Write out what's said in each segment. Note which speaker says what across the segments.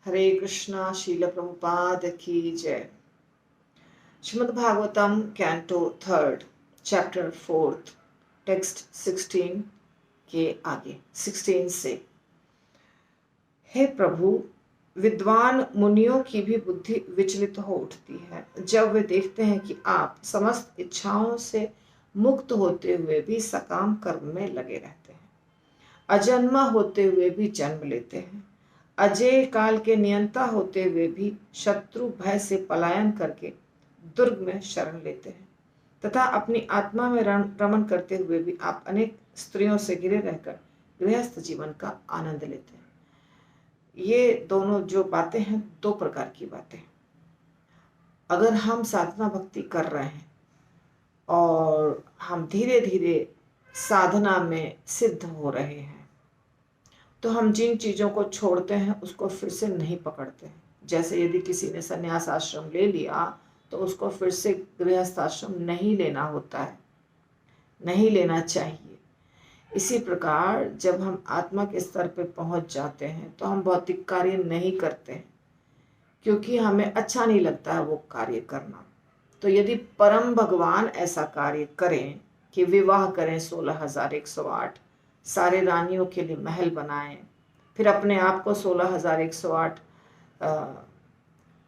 Speaker 1: हरे कृष्णा। शील प्रभुपाद की जय। Shrimad Bhagavatam canto third chapter fourth text 16 के आगे 16 से। हे प्रभु, विद्वान मुनियों की भी बुद्धि विचलित हो उठती है जब वे देखते हैं कि आप समस्त इच्छाओं से मुक्त होते हुए भी सकाम कर्म में लगे रहते हैं, अजन्मा होते हुए भी जन्म लेते हैं, अजय काल के नियंता होते हुए भी शत्रु भय से पलायन करके दुर्ग में शरण लेते हैं, तथा अपनी आत्मा में रमण करते हुए भी आप अनेक स्त्रियों से घिरे रहकर गृहस्थ जीवन का आनंद लेते हैं। ये दोनों जो बातें हैं, दो प्रकार की बातें। अगर हम साधना भक्ति कर रहे हैं और हम धीरे धीरे साधना में सिद्ध हो रहे हैं, तो हम जिन चीज़ों को छोड़ते हैं उसको फिर से नहीं पकड़ते हैं। जैसे यदि किसी ने संन्यास आश्रम ले लिया तो उसको फिर से गृहस्थ आश्रम नहीं लेना होता है, नहीं लेना चाहिए। इसी प्रकार जब हम आत्मा के स्तर पर पहुंच जाते हैं तो हम भौतिक कार्य नहीं करते हैं, क्योंकि हमें अच्छा नहीं लगता है वो कार्य करना। तो यदि परम भगवान ऐसा कार्य करें कि विवाह करें 16,108, सारे रानियों के लिए महल बनाएं, फिर अपने आप को 16,108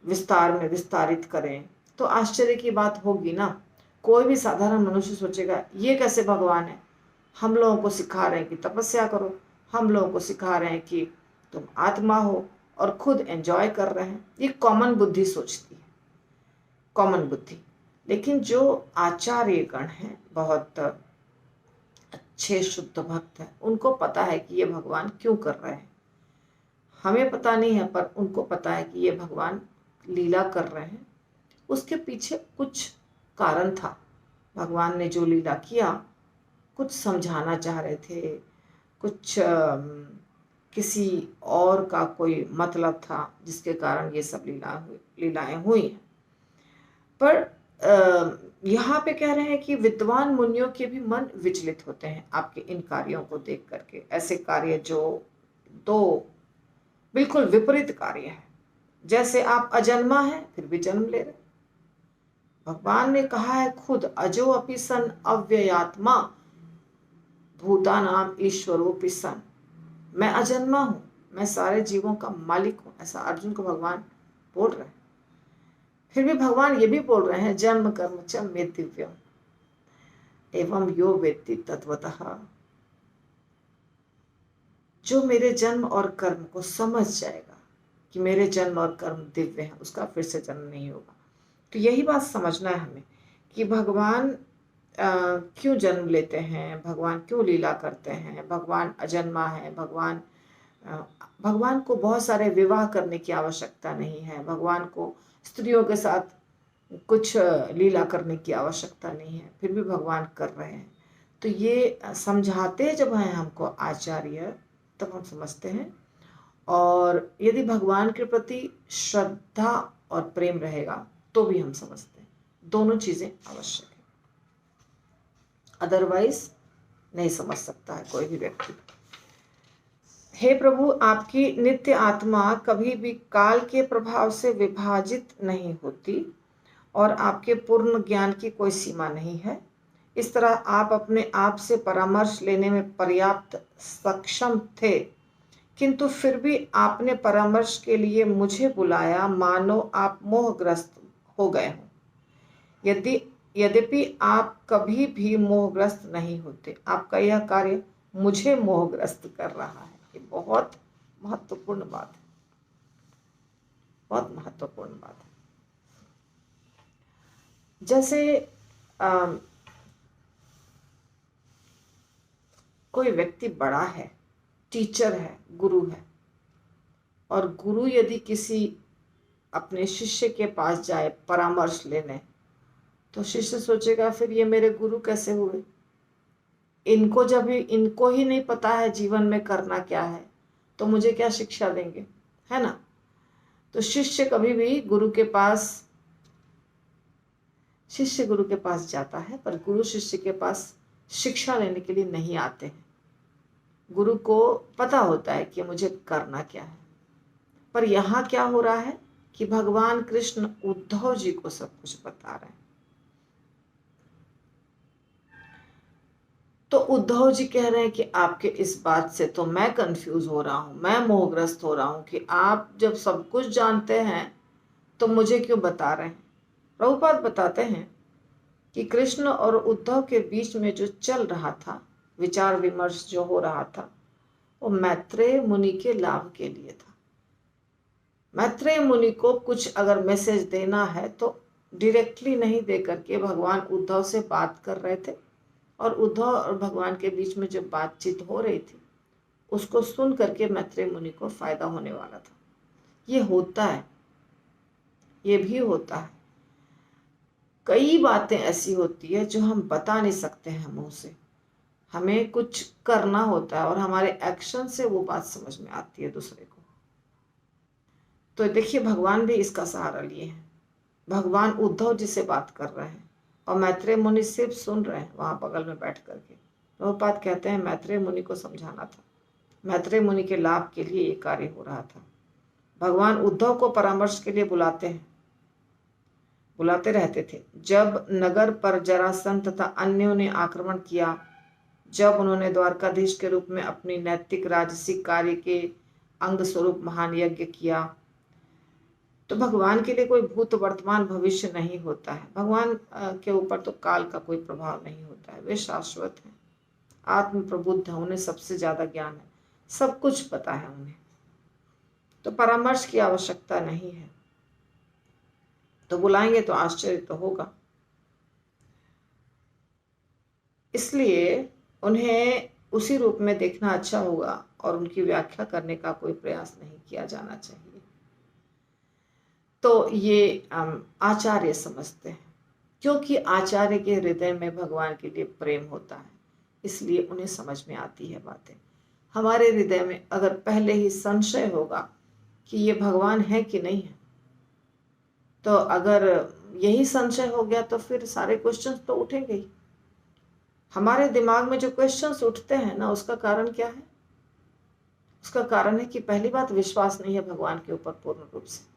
Speaker 1: विस्तार में विस्तारित करें, तो आश्चर्य की बात होगी ना। कोई भी साधारण मनुष्य सोचेगा ये कैसे भगवान है, हम लोगों को सिखा रहे हैं कि तपस्या करो, हम लोगों को सिखा रहे हैं कि तुम आत्मा हो, और खुद एंजॉय कर रहे हैं। ये कॉमन बुद्धि सोचती है, कॉमन बुद्धि। लेकिन जो आचार्य गण हैं, बहुत अच्छे शुद्ध भक्त हैं, उनको पता है कि ये भगवान क्यों कर रहे हैं। हमें पता नहीं है, पर उनको पता है कि ये भगवान लीला कर रहे हैं। उसके पीछे कुछ कारण था। भगवान ने जो लीला किया, कुछ समझाना चाह रहे थे, कुछ किसी और का कोई मतलब था जिसके कारण ये सब लीलाएं हुई हैं। पर यहाँ पे कह रहे हैं कि विद्वान मुनियों के भी मन विचलित होते हैं आपके इन कार्यों को देख करके। ऐसे कार्य जो दो बिल्कुल विपरीत कार्य है। जैसे आप अजन्मा हैं फिर भी जन्म ले रहे। भगवान ने कहा है खुद, अजो अपि सन अव्ययात्मा भूतानाम ईश्वरोपि सन। मैं अजन्मा हूं, मैं सारे जीवों का मालिक हूं, ऐसा अर्जुन को भगवान बोल रहे हैं। फिर भी भगवान ये भी बोल रहे हैं, जन्म कर्म च मे दिव्यम एवं यो वेत्ति तत्वतः। जो मेरे जन्म और कर्म को समझ जाएगा कि मेरे जन्म और कर्म दिव्य है, उसका फिर से जन्म नहीं होगा। तो यही बात समझना है हमें कि भगवान क्यों जन्म लेते हैं, भगवान क्यों लीला करते हैं। भगवान अजन्मा है। भगवान को बहुत सारे विवाह करने की आवश्यकता नहीं है। भगवान को स्त्रियों के साथ कुछ लीला करने की आवश्यकता नहीं है, फिर भी भगवान कर रहे हैं। तो ये समझाते जब हैं हमको आचार्य, तब हम समझते हैं। और यदि भगवान के प्रति श्रद्धा और प्रेम रहेगा तो भी हम समझते हैं। दोनों चीजें आवश्यक है, अदरवाइज नहीं समझ सकता है कोई भी व्यक्ति। हे प्रभु, आपकी नित्य आत्मा कभी भी काल के प्रभाव से विभाजित नहीं होती और आपके पूर्ण ज्ञान की कोई सीमा नहीं है। इस तरह आप अपने आप से परामर्श लेने में पर्याप्त सक्षम थे, किंतु फिर भी आपने परामर्श के लिए मुझे बुलाया, मानो आप मोहग्रस्त हो गए हों। यद्यपि आप कभी भी मोहग्रस्त नहीं होते, आपका यह कार्य मुझे मोहग्रस्त कर रहा है। ये बहुत महत्वपूर्ण बात है, बहुत महत्वपूर्ण बात है। जैसे कोई व्यक्ति बड़ा है, टीचर है, गुरु है, और गुरु यदि किसी अपने शिष्य के पास जाए परामर्श लेने, तो शिष्य सोचेगा फिर ये मेरे गुरु कैसे हुए। इनको ही नहीं पता है जीवन में करना क्या है, तो मुझे क्या शिक्षा देंगे, है ना। तो शिष्य गुरु के पास जाता है, पर गुरु शिष्य के पास शिक्षा लेने के लिए नहीं आते हैं। गुरु को पता होता है कि मुझे करना क्या है। पर यहाँ क्या हो रहा है कि भगवान कृष्ण उद्धव जी को सब कुछ बता रहे हैं। तो उद्धव जी कह रहे हैं कि आपके इस बात से तो मैं कंफ्यूज हो रहा हूं, मैं मोहग्रस्त हो रहा हूं कि आप जब सब कुछ जानते हैं तो मुझे क्यों बता रहे हैं। प्रभुपाद बताते हैं कि कृष्ण और उद्धव के बीच में जो चल रहा था, विचार विमर्श जो हो रहा था, वो मैत्रेय मुनि के लाभ के लिए था। मैत्रेय मुनि को कुछ अगर मैसेज देना है तो डायरेक्टली नहीं दे करके भगवान उद्धव से बात कर रहे थे, और उद्धव और भगवान के बीच में जो बातचीत हो रही थी उसको सुन करके मैत्रेय मुनि को फायदा होने वाला था। ये होता है, ये भी होता है। कई बातें ऐसी होती है जो हम बता नहीं सकते हैं मुंह से, हमें कुछ करना होता है और हमारे एक्शन से वो बात समझ में आती है दूसरे को। तो देखिए भगवान भी इसका सहारा लिए हैं। भगवान उद्धव जी से बात कर रहे हैं और मैत्रेय मुनि सिर्फ सुन रहे हैं वहां बगल में बैठ करके। प्रभुपाद कहते हैं मैत्रेय मुनि को समझाना था, मैत्रेय मुनि के लाभ के लिए ये कार्य हो रहा था। भगवान उद्धव को परामर्श के लिए बुलाते रहते थे। जब नगर पर जरासंध तथा अन्यों ने आक्रमण किया, जब उन्होंने द्वारकाधीश के रूप में अपनी नैतिक राजसिक कार्य के अंग स्वरूप महान यज्ञ किया, तो भगवान के लिए कोई भूत वर्तमान भविष्य नहीं होता है। भगवान के ऊपर तो काल का कोई प्रभाव नहीं होता है, वे शाश्वत हैं, आत्म प्रबुद्ध है, उन्हें सबसे ज्यादा ज्ञान है, सब कुछ पता है उन्हें, तो परामर्श की आवश्यकता नहीं है। तो बुलाएंगे तो आश्चर्य तो होगा, इसलिए उन्हें उसी रूप में देखना अच्छा होगा और उनकी व्याख्या करने का कोई प्रयास नहीं किया जाना चाहिए। तो ये आचार्य समझते हैं, क्योंकि आचार्य के हृदय में भगवान के लिए प्रेम होता है, इसलिए उन्हें समझ में आती है बातें। हमारे हृदय में अगर पहले ही संशय होगा कि ये भगवान है कि नहीं है, तो अगर यही संशय हो गया तो फिर सारे क्वेश्चंस तो उठेंगे ही। हमारे दिमाग में जो क्वेश्चंस उठते हैं ना, उसका कारण क्या है? उसका कारण है कि पहली बात विश्वास नहीं है भगवान के ऊपर पूर्ण रूप से।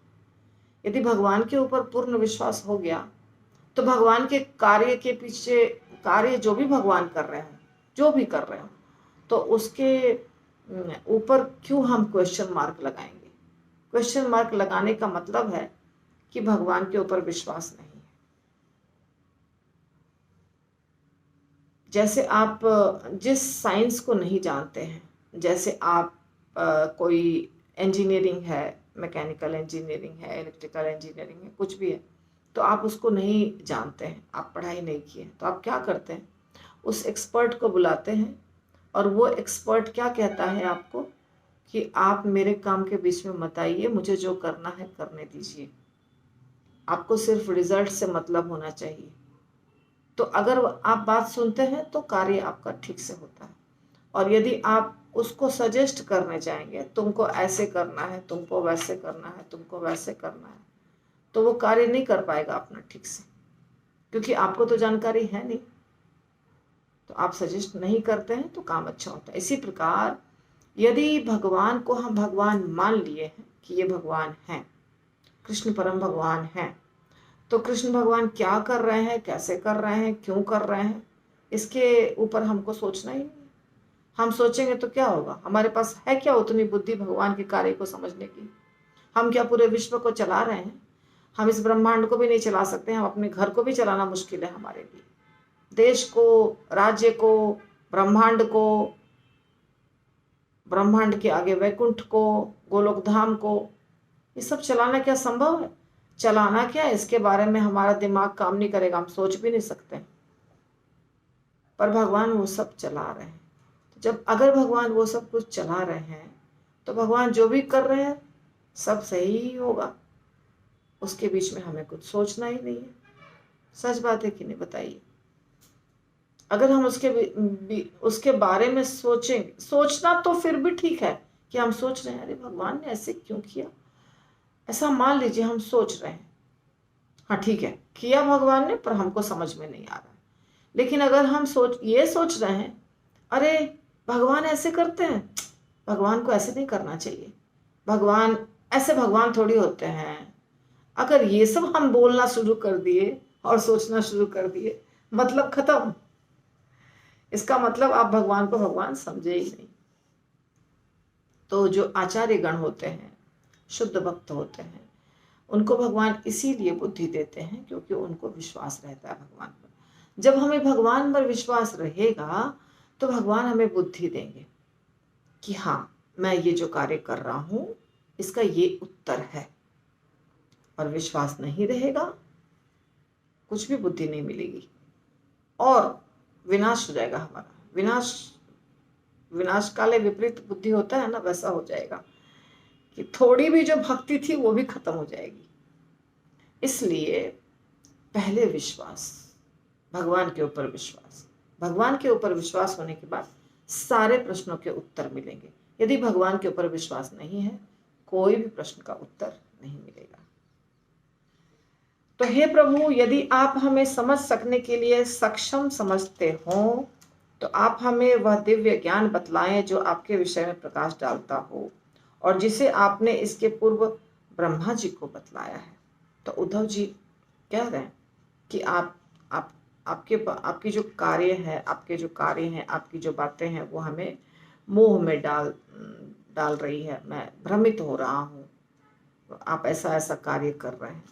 Speaker 1: यदि भगवान के ऊपर पूर्ण विश्वास हो गया तो भगवान के कार्य के पीछे, कार्य जो भी भगवान कर रहे हो, जो भी कर रहे हो, तो उसके ऊपर क्यों हम क्वेश्चन मार्क लगाएंगे? क्वेश्चन मार्क लगाने का मतलब है कि भगवान के ऊपर विश्वास नहीं है। जैसे आप जिस साइंस को नहीं जानते हैं, जैसे आप कोई इंजीनियरिंग है, मैकेनिकल इंजीनियरिंग है, इलेक्ट्रिकल इंजीनियरिंग है, कुछ भी है, तो आप उसको नहीं जानते हैं, आप पढ़ाई नहीं किए, तो आप क्या करते हैं? उस एक्सपर्ट को बुलाते हैं और वो एक्सपर्ट क्या कहता है आपको कि आप मेरे काम के बीच में मत आइए, मुझे जो करना है करने दीजिए, आपको सिर्फ रिजल्ट से मतलब होना चाहिए। तो अगर आप बात सुनते हैं तो कार्य आपका ठीक से होता है, और यदि आप उसको सजेस्ट करने जाएंगे, तुमको ऐसे करना है, तुमको वैसे करना है, तुमको वैसे करना है, तो वो कार्य नहीं कर पाएगा अपना ठीक से, क्योंकि आपको तो जानकारी है नहीं, तो आप सजेस्ट नहीं करते हैं तो काम अच्छा होता है। इसी प्रकार यदि भगवान को हम भगवान मान लिए हैं कि ये भगवान हैं, कृष्ण परम भगवान हैं, तो कृष्ण भगवान क्या कर रहे हैं, कैसे कर रहे हैं, क्यों कर रहे हैं, इसके ऊपर हमको सोचना ही नहीं। हम सोचेंगे तो क्या होगा? हमारे पास है क्या उतनी बुद्धि भगवान के कार्य को समझने की? हम क्या पूरे विश्व को चला रहे हैं? हम इस ब्रह्मांड को भी नहीं चला सकते, हम अपने घर को भी चलाना मुश्किल है हमारे लिए। देश को, राज्य को, ब्रह्मांड को, ब्रह्मांड के आगे वैकुंठ को, गोलोक धाम को, ये सब चलाना क्या संभव है? चलाना क्या, इसके बारे में हमारा दिमाग काम नहीं करेगा, हम सोच भी नहीं सकते। पर भगवान वो सब चला रहे हैं। जब अगर भगवान वो सब कुछ चला रहे हैं तो भगवान जो भी कर रहे हैं सब सही ही होगा, उसके बीच में हमें कुछ सोचना ही नहीं है। सच बात है कि नहीं, बताइए? अगर हम उसके बारे में सोचेंगे, सोचना तो फिर भी ठीक है कि हम सोच रहे हैं अरे भगवान ने ऐसे क्यों किया, ऐसा मान लीजिए हम सोच रहे हैं, हाँ ठीक है किया भगवान ने, पर हमको समझ में नहीं आ रहा है। लेकिन अगर हम ये सोच रहे हैं अरे भगवान ऐसे करते हैं, भगवान को ऐसे नहीं करना चाहिए, भगवान ऐसे भगवान थोड़ी होते हैं। अगर ये सब हम बोलना शुरू कर दिए और सोचना शुरू कर दिए, मतलब खत्म। इसका मतलब आप भगवान को भगवान समझे ही नहीं। तो जो आचार्य गण होते हैं, शुद्ध भक्त होते हैं, उनको भगवान इसीलिए बुद्धि देते हैं क्योंकि उनको विश्वास रहता है भगवान पर। जब हमें भगवान पर विश्वास रहेगा तो भगवान हमें बुद्धि देंगे कि हाँ, मैं ये जो कार्य कर रहा हूं इसका ये उत्तर है। और विश्वास नहीं रहेगा, कुछ भी बुद्धि नहीं मिलेगी और विनाश हो जाएगा हमारा। विनाश काले विपरीत बुद्धि होता है ना, वैसा हो जाएगा कि थोड़ी भी जो भक्ति थी वो भी खत्म हो जाएगी। इसलिए पहले विश्वास, भगवान के ऊपर विश्वास। भगवान के ऊपर विश्वास होने के बाद सारे प्रश्नों के उत्तर मिलेंगे। यदि भगवान के ऊपर विश्वास नहीं है, कोई भी प्रश्न का उत्तर नहीं मिलेगा। तो हे प्रभु, यदि आप हमें समझ सकने के लिए सक्षम समझते हो तो आप हमें वह दिव्य ज्ञान बतलाएं जो आपके विषय में प्रकाश डालता हो और जिसे आपने इसके पूर्व ब्रह्मा जी को बतलाया है। तो उद्धव जी कह रहे हैं कि आपकी जो कार्य है, आपकी जो बातें हैं वो हमें मोह में डाल रही है। मैं भ्रमित हो रहा हूँ, आप ऐसा कार्य कर रहे हैं।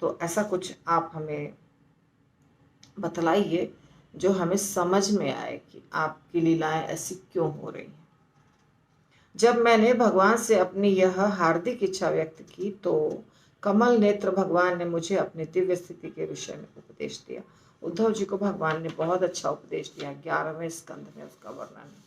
Speaker 1: तो ऐसा कुछ आप हमें बतलाइए जो हमें समझ में आए कि आपकी लीलाएं ऐसी क्यों हो रही हैं। जब मैंने भगवान से अपनी यह हार्दिक इच्छा व्यक्त की तो कमल नेत्र भगवान ने मुझे अपनी दिव्य स्थिति के विषय में उपदेश दिया। उद्धव जी को भगवान ने बहुत अच्छा उपदेश दिया। 11वें स्कंध में उसका वर्णन है।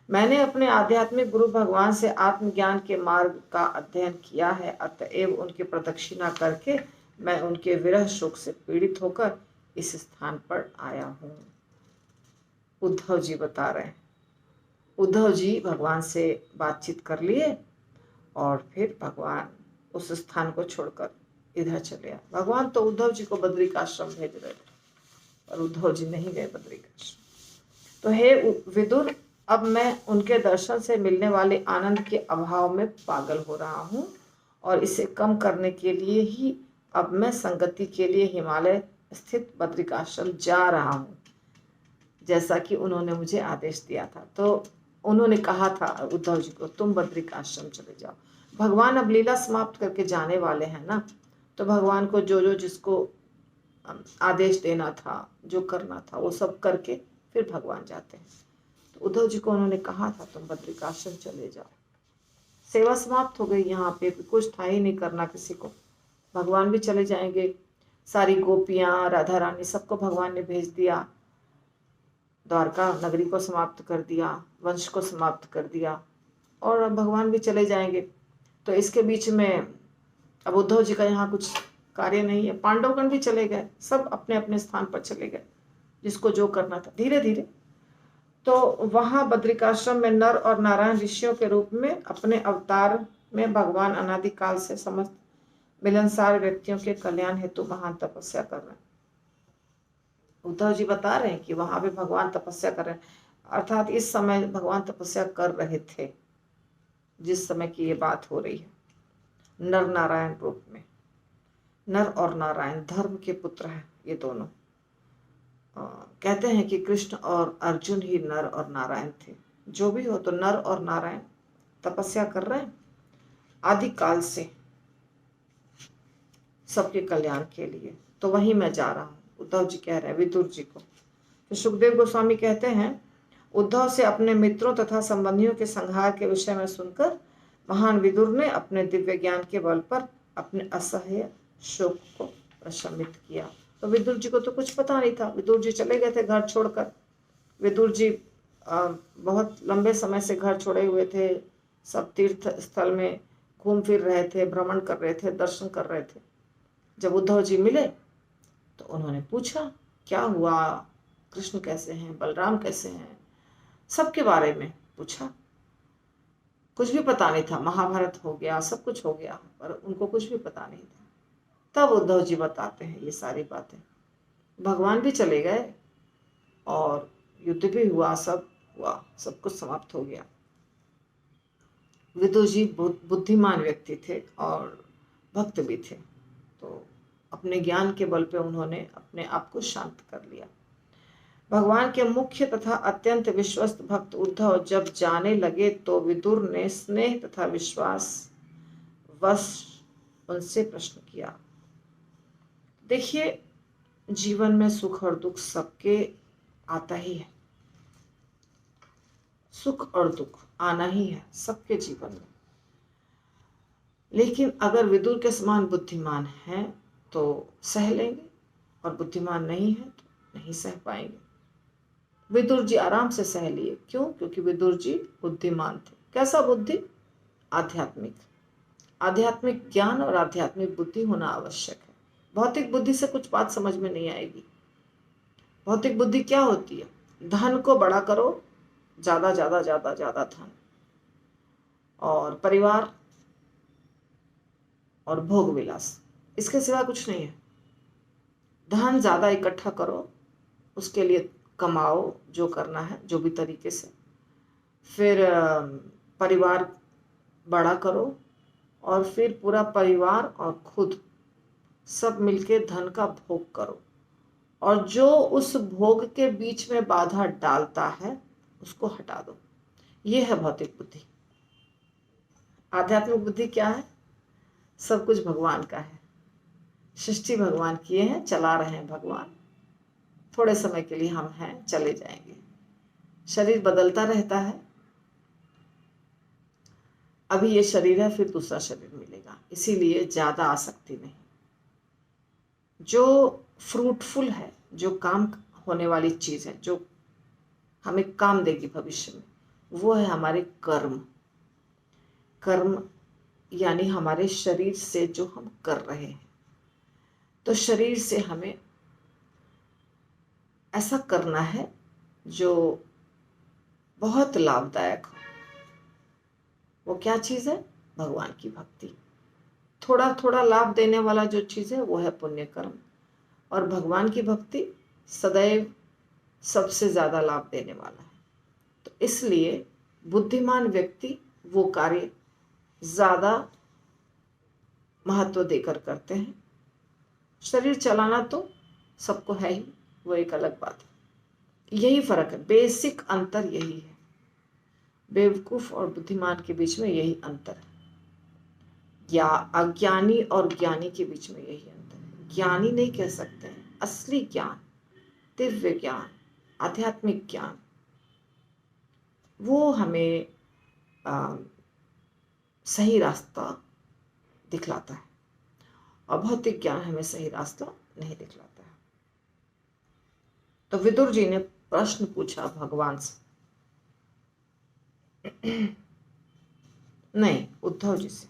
Speaker 1: मैंने अपने आध्यात्मिक गुरु भगवान से आत्मज्ञान के मार्ग का अध्ययन किया है, अतएव उनकी प्रदक्षिणा करके मैं उनके विरह शोक से पीड़ित होकर इस स्थान पर आया हूँ। उद्धव जी बता रहे हैं। उद्धव जी भगवान से बातचीत कर लिए और फिर भगवान उस स्थान को छोड़कर इधर चले आए। भगवान तो उद्धव जी को बद्रिकाश्रम भेज रहे थे और उद्धव जी नहीं गए बद्रिकाश्रम। तो हे विदुर, अब मैं उनके दर्शन से मिलने वाले आनंद के अभाव में पागल हो रहा हूँ और इसे कम करने के लिए ही अब मैं संगति के लिए हिमालय स्थित बद्रिकाश्रम जा रहा हूँ, जैसा कि उन्होंने मुझे आदेश दिया था। तो उन्होंने कहा था उद्धव जी को, तुम बद्रिकाश्रम चले जाओ। भगवान अब लीला समाप्त करके जाने वाले हैं ना, तो भगवान को जो जिसको आदेश देना था, जो करना था, वो सब करके फिर भगवान जाते हैं। तो उद्धव जी को उन्होंने कहा था तुम बद्रिकाश्रम चले जाओ। सेवा समाप्त हो गई, यहाँ पे कुछ था ही नहीं करना किसी को। भगवान भी चले जाएंगे। सारी गोपियां, राधा रानी, सबको भगवान ने भेज दिया। द्वारका नगरी को समाप्त कर दिया, वंश को समाप्त कर दिया और भगवान भी चले जाएंगे। तो इसके बीच में अब उद्धव जी का यहाँ कुछ कार्य नहीं है। पांडवगण भी चले गए, सब अपने अपने स्थान पर चले गए, जिसको जो करना था धीरे धीरे। तो वहां बद्रिकाश्रम में नर और नारायण ऋषियों के रूप में अपने अवतार में भगवान अनादिकाल से समस्त मिलनसार व्यक्तियों के कल्याण हेतु महान तपस्या कर रहे हैं। उद्धव जी बता रहे हैं कि वहां पे भगवान तपस्या कर रहे हैं, अर्थात इस समय भगवान तपस्या कर रहे थे जिस समय की ये बात हो रही है। नर नारायण रूप में, नर और नारायण धर्म के पुत्र हैं ये दोनों। कहते हैं कि कृष्ण और अर्जुन ही नर और नारायण थे। जो भी हो, तो नर और नारायण तपस्या कर रहे हैं आदिकाल से सबके कल्याण के लिए। तो वहीं मैं जा रहा हूँ, उद्धव जी कह रहे हैं विदुर जी को। तो सुखदेव गोस्वामी कहते हैं, उद्धव से अपने मित्रों तथा संबंधियों के संहार के विषय में सुनकर महान विदुर ने अपने दिव्य ज्ञान के बल पर अपने असह्य शोक को प्रशमित किया। तो विदुर जी को तो कुछ पता नहीं था। विदुर जी चले गए थे घर छोड़कर। विदुर जी बहुत लंबे समय से घर छोड़े हुए थे, सब तीर्थ स्थल में घूम फिर रहे थे, भ्रमण कर रहे थे, दर्शन कर रहे थे। जब उद्धव जी मिले तो उन्होंने पूछा क्या हुआ, कृष्ण कैसे हैं, बलराम कैसे हैं, सबके बारे में पूछा। कुछ भी पता नहीं था। महाभारत हो गया, सब कुछ हो गया, पर उनको कुछ भी पता नहीं था। तब उद्धव जी बताते हैं ये सारी बातें। भगवान भी चले गए और युद्ध भी हुआ, सब हुआ, सब कुछ समाप्त हो गया। विदुर जी बुद्धिमान व्यक्ति थे और भक्त भी थे, तो अपने ज्ञान के बल पे उन्होंने अपने आप को शांत कर लिया। भगवान के मुख्य तथा अत्यंत विश्वस्त भक्त उद्धव जब जाने लगे तो विदुर ने स्नेह तथा विश्वास वश उनसे प्रश्न किया। देखिए, जीवन में सुख और दुख सबके आता ही है, सुख और दुख आना ही है सबके जीवन में। लेकिन अगर विदुर के समान बुद्धिमान हैं तो सह लेंगे, और बुद्धिमान नहीं है तो नहीं सह पाएंगे। विदुर जी आराम से सह लिए। क्यों? क्योंकि विदुर जी बुद्धिमान थे। कैसा बुद्धि? आध्यात्मिक। आध्यात्मिक ज्ञान और आध्यात्मिक बुद्धि होना आवश्यक है। भौतिक बुद्धि से कुछ बात समझ में नहीं आएगी। भौतिक बुद्धि क्या होती है? धन को बड़ा करो, ज्यादा ज्यादा ज्यादा ज्यादा धन, और परिवार और भोग विलास, इसके सिवा कुछ नहीं है। धन ज्यादा इकट्ठा करो, उसके लिए कमाओ जो करना है, जो भी तरीके से, फिर परिवार बड़ा करो, और फिर पूरा परिवार और खुद सब मिलके धन का भोग करो, और जो उस भोग के बीच में बाधा डालता है उसको हटा दो। ये है भौतिक बुद्धि। आध्यात्मिक बुद्धि क्या है? सब कुछ भगवान का है, सृष्टि भगवान किए हैं, चला रहे हैं भगवान, थोड़े समय के लिए हम हैं, चले जाएंगे, शरीर बदलता रहता है, अभी ये शरीर है फिर दूसरा शरीर मिलेगा, इसीलिए ज्यादा आसक्ति नहीं। जो फ्रूटफुल है, जो काम होने वाली चीज है, जो हमें काम देगी भविष्य में, वो है हमारे कर्म। कर्म यानी हमारे शरीर से जो हम कर रहे हैं। तो शरीर से हमें ऐसा करना है जो बहुत लाभदायक हो। वो क्या चीज है? भगवान की भक्ति। थोड़ा थोड़ा लाभ देने वाला जो चीज है वो है पुण्य कर्म, और भगवान की भक्ति सदैव सबसे ज्यादा लाभ देने वाला है। तो इसलिए बुद्धिमान व्यक्ति वो कार्य ज्यादा महत्व देकर करते हैं। शरीर चलाना तो सबको है ही, वो एक अलग बात है। यही फर्क है, बेसिक अंतर यही है। बेवकूफ और बुद्धिमान के बीच में यही अंतर है, या अज्ञानी और ज्ञानी के बीच में यही अंतर है। ज्ञानी नहीं कह सकते हैं, असली ज्ञान, दिव्य ज्ञान, आध्यात्मिक ज्ञान, वो हमें सही रास्ता दिखलाता है, और भौतिक ज्ञान हमें सही रास्ता नहीं दिखलाता है। तो विदुर जी ने प्रश्न पूछा भगवान से, नहीं, उद्धव जी से।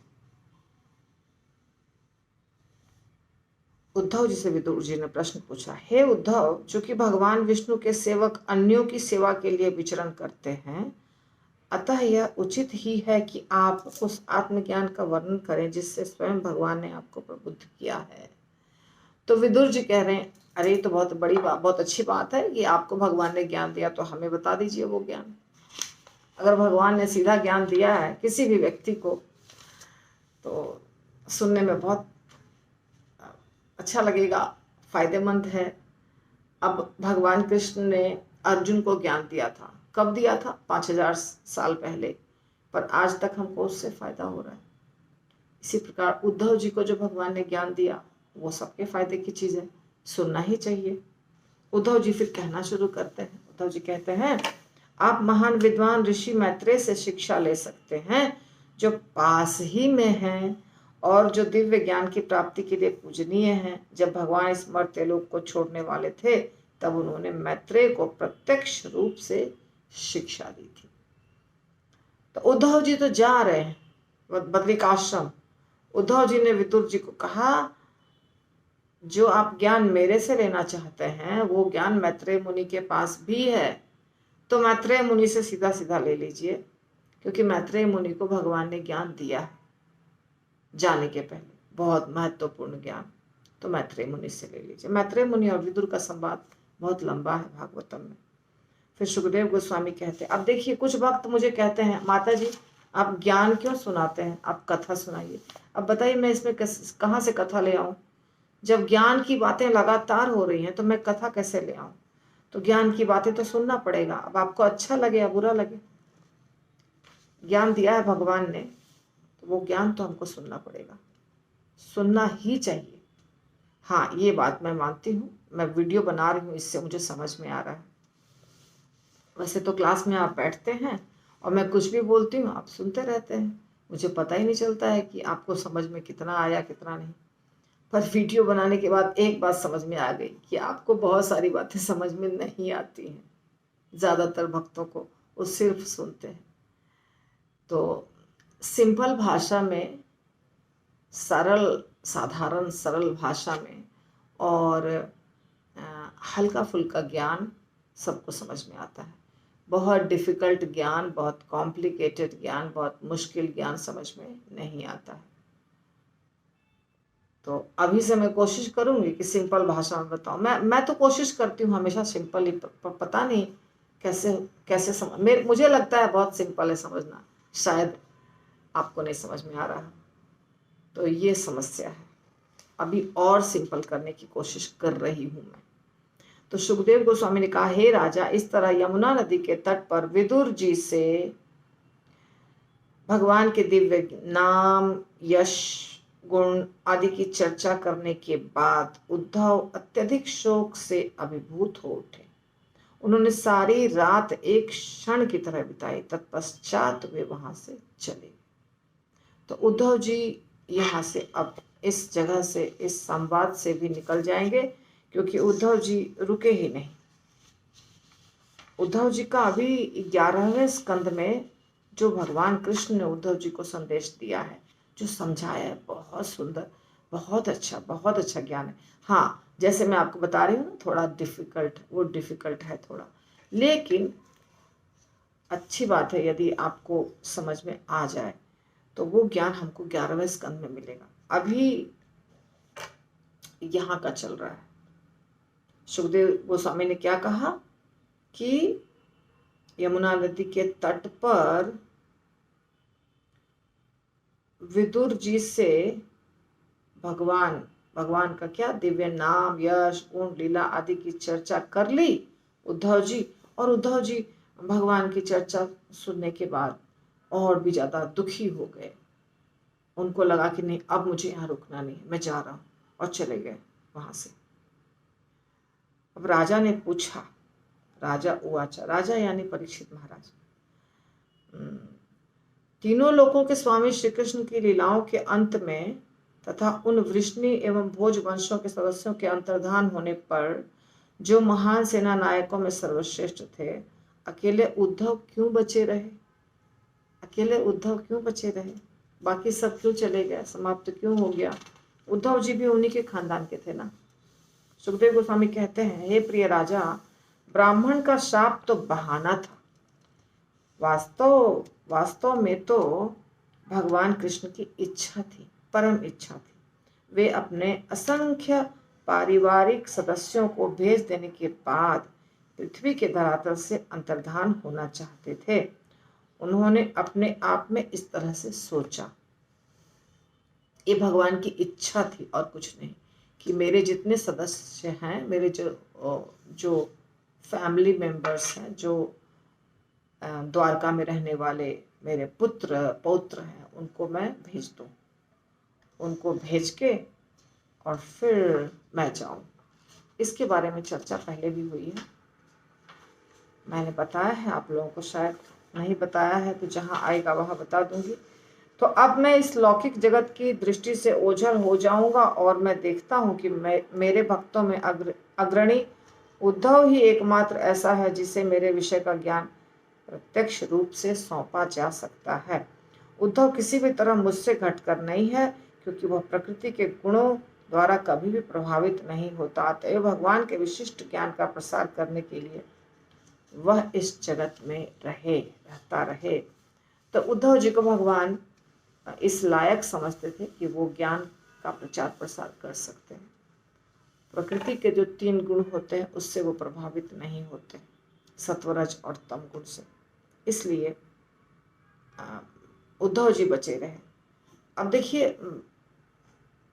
Speaker 1: उद्धव जी से विदुर जी ने प्रश्न पूछा, हे उद्धव, चूंकि भगवान विष्णु के सेवक अन्यों की सेवा के लिए विचरण करते हैं, अतः यह उचित ही है कि आप उस आत्मज्ञान का वर्णन करें जिससे स्वयं भगवान ने आपको प्रबुद्ध किया है। तो विदुर जी कह रहे हैं, अरे तो बहुत बड़ी बात, बहुत अच्छी बात है कि आपको भगवान ने ज्ञान दिया, तो हमें बता दीजिए वो ज्ञान। अगर भगवान ने सीधा ज्ञान दिया है किसी भी व्यक्ति को तो सुनने में बहुत अच्छा लगेगा, फायदेमंद है। अब भगवान कृष्ण ने अर्जुन को ज्ञान दिया था, कब दिया था? 5000 साल पहले, पर आज तक हमको उससे फायदा हो रहा है। इसी प्रकार उद्धव जी को जो भगवान ने ज्ञान दिया वो सबके फायदे की चीज है, सुनना ही चाहिए। उद्धव जी फिर कहना शुरू करते हैं। उद्धव जी कहते हैं, आप महान विद्वान ऋषि मैत्रेय से शिक्षा ले सकते हैं, जो पास ही में हैं और जो दिव्य ज्ञान की प्राप्ति के लिए पूजनीय हैं। जब भगवान इस मर्त्यलोक को छोड़ने वाले थे तब उन्होंने मैत्रेय को प्रत्यक्ष रूप से शिक्षा दी थी। तो उद्धव जी तो जा रहे हैं बद्रिकाश्रम। उद्धव जी ने विदुर जी को कहा, जो आप ज्ञान मेरे से लेना चाहते हैं वो ज्ञान मैत्रेय मुनि के पास भी है, तो मैत्रेय मुनि से सीधा सीधा ले लीजिए, क्योंकि मैत्रेय मुनि को भगवान ने ज्ञान दिया है जाने के पहले, बहुत महत्वपूर्ण ज्ञान। तो मैत्रेय मुनि से ले लीजिए। मैत्रेय मुनि और विदुर का संवाद बहुत लंबा है भागवतम में। फिर सुखदेव गोस्वामी कहते हैं, अब देखिए कुछ भक्त मुझे कहते हैं, माता जी आप ज्ञान क्यों सुनाते हैं? आप कथा सुनाइए। अब बताइए मैं इसमें कहाँ से कथा ले आऊं? जब ज्ञान की बातें लगातार हो रही हैं तो मैं कथा कैसे ले आऊं? तो ज्ञान की बातें तो सुनना पड़ेगा। अब आपको अच्छा लगे या बुरा लगे, ज्ञान दिया है भगवान ने तो वो ज्ञान तो हमको सुनना पड़ेगा, सुनना ही चाहिए। हाँ, ये बात मैं मानती हूँ, मैं वीडियो बना रही हूँ इससे मुझे समझ में आ रहा है। वैसे तो क्लास में आप बैठते हैं और मैं कुछ भी बोलती हूँ आप सुनते रहते हैं, मुझे पता ही नहीं चलता है कि आपको समझ में कितना आया कितना नहीं। पर वीडियो बनाने के बाद एक बात समझ में आ गई कि आपको बहुत सारी बातें समझ में नहीं आती हैं। ज़्यादातर भक्तों को वो सिर्फ सुनते हैं। तो सिंपल भाषा में, सरल साधारण सरल भाषा में और हल्का फुल्का ज्ञान सबको समझ में आता है। बहुत डिफ़िकल्ट ज्ञान, बहुत कॉम्प्लिकेटेड ज्ञान, बहुत मुश्किल ज्ञान समझ में नहीं आता है। तो अभी से मैं कोशिश करूंगी कि सिंपल भाषा में बताऊं। मैं तो कोशिश करती हूँ हमेशा सिंपल ही, पता नहीं कैसे कैसे मुझे लगता है बहुत सिंपल है समझना, शायद आपको नहीं समझ में आ रहा। तो ये समस्या है, अभी और सिंपल करने की कोशिश कर रही हूं मैं। तो सुखदेव गोस्वामी ने कहा, हे राजा, इस तरह यमुना नदी के तट पर विदुर जी से भगवान के दिव्य नाम, यश, गुण आदि की चर्चा करने के बाद उद्धव अत्यधिक शोक से अभिभूत हो उठे। उन्होंने सारी रात एक क्षण की तरह बिताई, तत्पश्चात वे वहां से चले। तो उद्धव जी यहाँ से अब इस जगह से, इस संवाद से भी निकल जाएंगे, क्योंकि उद्धव जी रुके ही नहीं। उद्धव जी का अभी 11वें स्कंद में जो भगवान कृष्ण ने उद्धव जी को संदेश दिया है, जो समझाया है, बहुत सुंदर, बहुत अच्छा ज्ञान है। हाँ, जैसे मैं आपको बता रही हूँ ना, थोड़ा डिफिकल्ट, वो डिफिकल्ट है थोड़ा, लेकिन अच्छी बात है यदि आपको समझ में आ जाए तो वो ज्ञान हमको 11वें स्कंद में मिलेगा। अभी यहाँ का चल रहा है। सुखदेव गोस्वामी ने क्या कहा कि यमुना नदी के तट पर विदुर जी से भगवान का क्या, दिव्य नाम, यश, गुण, लीला आदि की चर्चा कर ली उद्धव जी। और उद्धव जी भगवान की चर्चा सुनने के बाद और भी ज्यादा दुखी हो गए। उनको लगा कि नहीं, अब मुझे यहाँ रुकना नहीं, मैं जा रहा हूँ, और चले गए वहां से। अब राजा ने पूछा, राजा उवाचा, राजा यानी परीक्षित महाराज, तीनों लोकों के स्वामी श्री कृष्ण की लीलाओं के अंत में तथा उन वृष्णि एवं भोज वंशों के सदस्यों के अंतर्धान होने पर जो महान सेना नायकों में सर्वश्रेष्ठ थे, अकेले उद्धव क्यों बचे रहे? अकेले उद्धव क्यों बचे रहे? बाकी सब क्यों चले गए, समाप्त क्यों हो गया? उद्धव जी भी उन्हीं के खानदान के थे ना। सुखदेव गोस्वामी कहते हैं, हे प्रिय राजा, ब्राह्मण का शाप तो बहाना था, वास्तव में तो भगवान कृष्ण की इच्छा थी, परम इच्छा थी। वे अपने असंख्य पारिवारिक सदस्यों को भेज देने के बाद पृथ्वी के धरातल से अंतर्धान होना चाहते थे। उन्होंने अपने आप में इस तरह से सोचा, ये भगवान की इच्छा थी और कुछ नहीं, कि मेरे जितने सदस्य हैं, मेरे जो फैमिली मेंबर्स हैं, जो द्वारका में रहने वाले मेरे पुत्र पौत्र हैं, उनको मैं भेज दूं, उनको भेज के और फिर मैं जाऊं। इसके बारे में चर्चा पहले भी हुई है, मैंने बताया है, आप लोगों को शायद नहीं बताया है, तो जहां आएगा वहां बता दूंगी। तो अब मैं इस लौकिक जगत की दृष्टि से ओझल हो जाऊंगा और मैं देखता हूं कि मेरे भक्तों में अग्रणी उद्धव ही एकमात्र ऐसा है जिसे मेरे विषय का ज्ञान प्रत्यक्ष रूप से सौंपा जा सकता है। उद्धव किसी भी तरह मुझसे घटकर नहीं है, क्योंकि वह प्रकृति के गुणों द्वारा कभी भी प्रभावित नहीं होता। अतएव भगवान के विशिष्ट ज्ञान का प्रसार करने के लिए वह इस जगत में रहता रहे। तो उद्धव जी को भगवान इस लायक समझते थे कि वो ज्ञान का प्रचार प्रसार कर सकते हैं। प्रकृति के जो 3 गुण होते हैं उससे वो प्रभावित नहीं होते, सत्वरज और तम गुण से। इसलिए उद्धव जी बचे रहे। अब देखिए,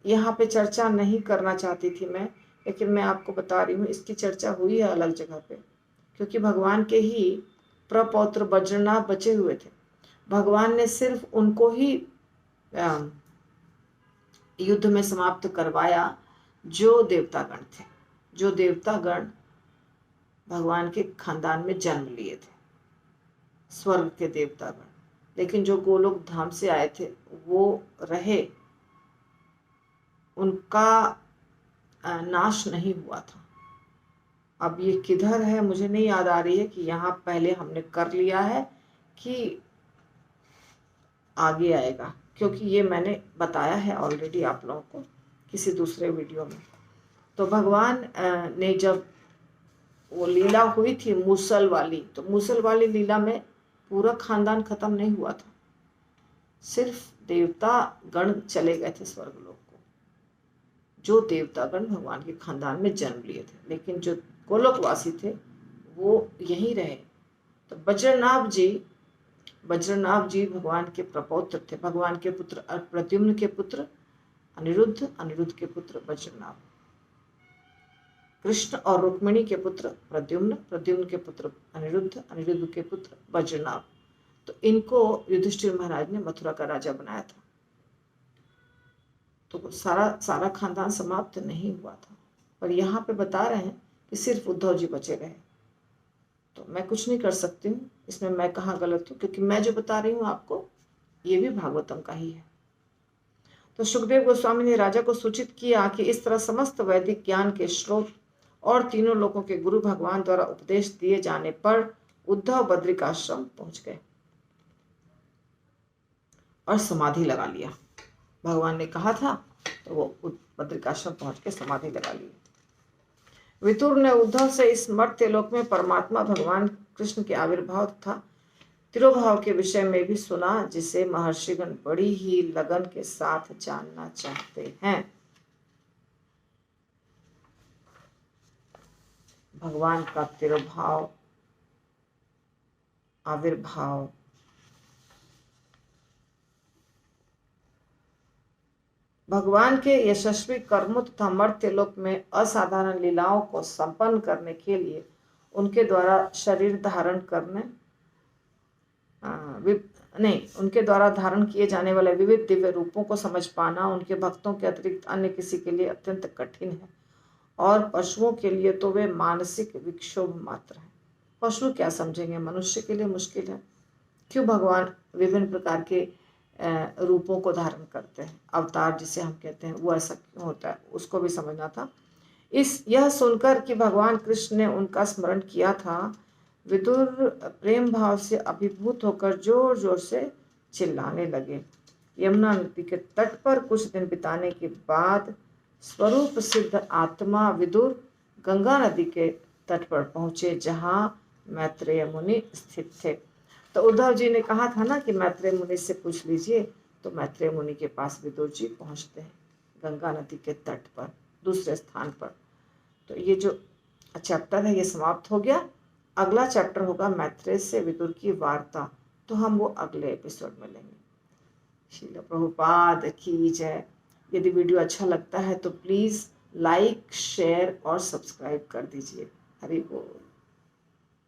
Speaker 1: यहाँ पे चर्चा नहीं करना चाहती थी मैं, लेकिन मैं आपको बता रही हूँ, इसकी चर्चा हुई है अलग जगह पे, क्योंकि भगवान के ही प्रपौत्र बज्रनाभ बचे हुए थे। भगवान ने सिर्फ उनको ही युद्ध में समाप्त करवाया जो देवतागण थे, जो देवतागण भगवान के खानदान में जन्म लिए थे, स्वर्ग के देवतागण। लेकिन जो गोलोक धाम से आए थे वो रहे, उनका नाश नहीं हुआ था। अब ये किधर है मुझे नहीं याद आ रही है कि यहाँ पहले हमने कर लिया है कि आगे आएगा, क्योंकि ये मैंने बताया है ऑलरेडी आप लोगों को किसी दूसरे वीडियो में। तो भगवान ने जब वो लीला हुई थी मूसल वाली, तो मूसल वाली लीला में पूरा खानदान खत्म नहीं हुआ था, सिर्फ देवता गण चले गए थे स्वर्गलोक को, जो देवतागण भगवान के खानदान में जन्म लिए थे। लेकिन जो गोलोकवासी थे वो यहीं रहे। तो बज्रनाभ जी भगवान के प्रपौत्र थे, भगवान के पुत्र प्रद्युम्न के पुत्र अनिरुद्ध, अनिरुद्ध के पुत्र बज्रनाभ, कृष्ण और रुक्मिणी के पुत्र प्रद्युम्न, प्रद्युम्न के पुत्र अनिरुद्ध, अनिरुद्ध के पुत्र बज्रनाभ। तो इनको युधिष्ठिर महाराज ने मथुरा का राजा बनाया था। तो सारा खानदान समाप्त नहीं हुआ था, पर यहाँ पे बता रहे हैं कि सिर्फ उद्धव जी बचे रहे। तो मैं कुछ नहीं कर सकती हूँ इसमें, मैं कहाँ गलत हूँ, क्योंकि मैं जो बता रही हूँ आपको ये भी भागवतम का ही है। तो सुखदेव गोस्वामी ने राजा को सूचित किया कि इस तरह समस्त वैदिक ज्ञान के स्रोत और तीनों लोगों के गुरु भगवान द्वारा उपदेश दिए जाने पर उद्धव बद्रिकाश्रम पहुंच गए और समाधि लगा लिया। भगवान ने कहा था तो वो बद्रिकाश्रम पहुंच के समाधि लगा ली। विदुर ने उद्धव से इस मर्त्य लोक में परमात्मा भगवान कृष्ण के आविर्भाव तथा तिरोभाव के विषय में भी सुना, जिसे महर्षिगण बड़ी ही लगन के साथ जानना चाहते हैं। भगवान का तिरोभाव, आविर्भाव, भगवान के यशस्वी कर्मों तथा मर्त्य लोक में असाधारण लीलाओं को संपन्न करने के लिए उनके द्वारा शरीर धारण करने उनके द्वारा धारण किए जाने वाले विविध दिव्य रूपों को समझ पाना उनके भक्तों के अतिरिक्त अन्य किसी के लिए अत्यंत कठिन है, और पशुओं के लिए तो वे मानसिक विक्षोभ मात्र है। पशु क्या समझेंगे, मनुष्य के लिए मुश्किल है। क्यों भगवान विभिन्न प्रकार के रूपों को धारण करते हैं, अवतार जिसे हम कहते हैं, वो ऐसा क्यों होता है, उसको भी समझना था। यह सुनकर कि भगवान कृष्ण ने उनका स्मरण किया था, विदुर प्रेम भाव से अभिभूत होकर जोर जोर से चिल्लाने लगे। यमुना नदी के तट पर कुछ दिन बिताने के बाद स्वरूप सिद्ध आत्मा विदुर गंगा नदी के तट पर पहुंचे, जहां मैत्रेय मुनि स्थित थे। तो उद्धव जी ने कहा था ना कि मैत्रेय मुनि से पूछ लीजिए, तो मैत्रेय मुनि के पास विदुर जी पहुंचते हैं गंगा नदी के तट पर, दूसरे स्थान पर। तो ये जो चैप्टर है ये समाप्त हो गया। अगला चैप्टर होगा मैत्रेय से विदुर की वार्ता, तो हम वो अगले एपिसोड में लेंगे। श्रील प्रभुपाद की जय। यदि वीडियो अच्छा लगता है तो प्लीज़ लाइक, शेयर और सब्सक्राइब कर दीजिए। हरि बोल।